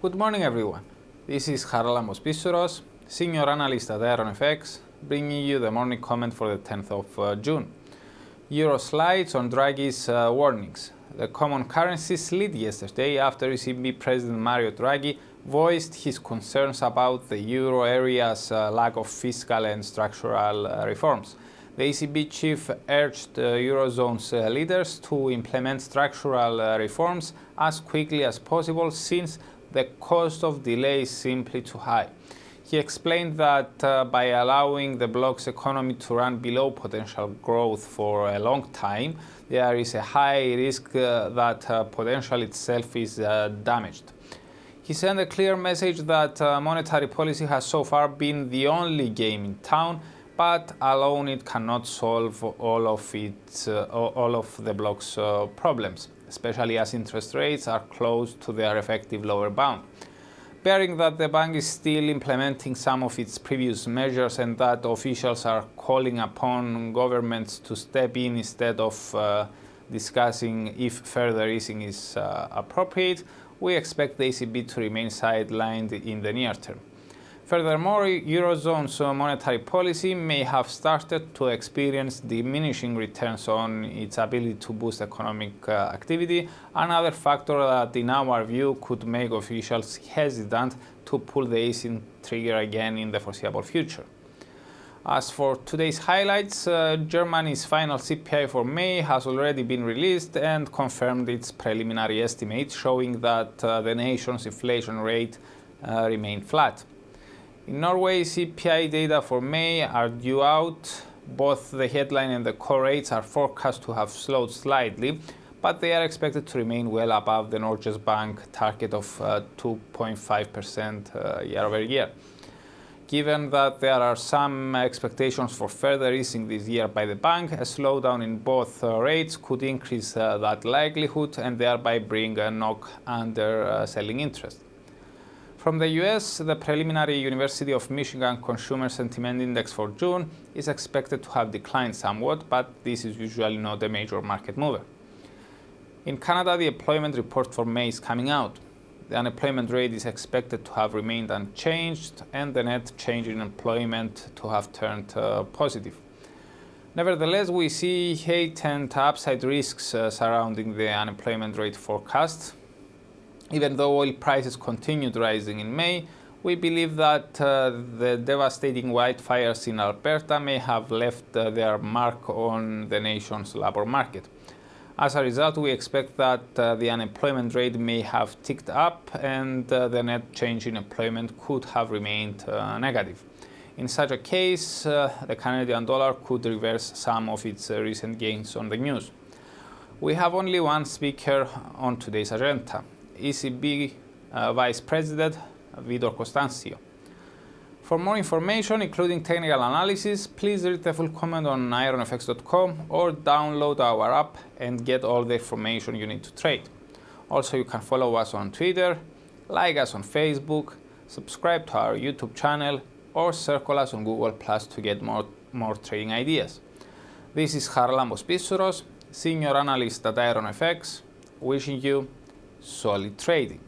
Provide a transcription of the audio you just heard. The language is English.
Good morning everyone, this is Charalambos Pissouros, Senior Analyst at IronFX, bringing you the morning comment for the 10th of June. Euro slides on Draghi's warnings. The common currency slid yesterday after ECB President Mario Draghi voiced his concerns about the euro area's lack of fiscal and structural reforms. The ECB chief urged Eurozone's leaders to implement structural reforms as quickly as possible since the cost of delay is simply too high. He explained that by allowing the bloc's economy to run below potential growth for a long time, there is a high risk that potential itself is damaged. He sent a clear message that monetary policy has so far been the only game in town, but alone it cannot solve all of the bloc's problems, especially as interest rates are close to their effective lower bound. Bearing that the bank is still implementing some of its previous measures and that officials are calling upon governments to step in instead of discussing if further easing is appropriate, we expect the ECB to remain sidelined in the near term. Furthermore, Eurozone's monetary policy may have started to experience diminishing returns on its ability to boost economic activity, another factor that in our view could make officials hesitant to pull the easing trigger again in the foreseeable future. As for today's highlights, Germany's final CPI for May has already been released and confirmed its preliminary estimate, showing that the nation's inflation rate remained flat. In Norway, CPI data for May are due out. Both the headline and the core rates are forecast to have slowed slightly, but they are expected to remain well above the Norges Bank target of 2.5% year over year. Given that there are some expectations for further easing this year by the bank, a slowdown in both rates could increase that likelihood and thereby bring a knock under selling interest. From the US, the preliminary University of Michigan Consumer Sentiment Index for June is expected to have declined somewhat, but this is usually not a major market mover. In Canada, the employment report for May is coming out. The unemployment rate is expected to have remained unchanged and the net change in employment to have turned positive. Nevertheless, we see heightened upside risks surrounding the unemployment rate forecast. Even though oil prices continued rising in May, we believe that the devastating wildfires in Alberta may have left their mark on the nation's labor market. As a result, we expect that the unemployment rate may have ticked up and the net change in employment could have remained negative. In such a case, the Canadian dollar could reverse some of its recent gains on the news. We have only one speaker on today's agenda, ECB Vice President Vitor Constancio. For more information, including technical analysis, please read the full comment on IronFX.com or download our app and get all the information you need to trade. Also, you can follow us on Twitter, like us on Facebook, subscribe to our YouTube channel, or circle us on Google Plus to get more trading ideas. This is Charalambos Pissouros, Senior Analyst at IronFX, wishing you solid trading.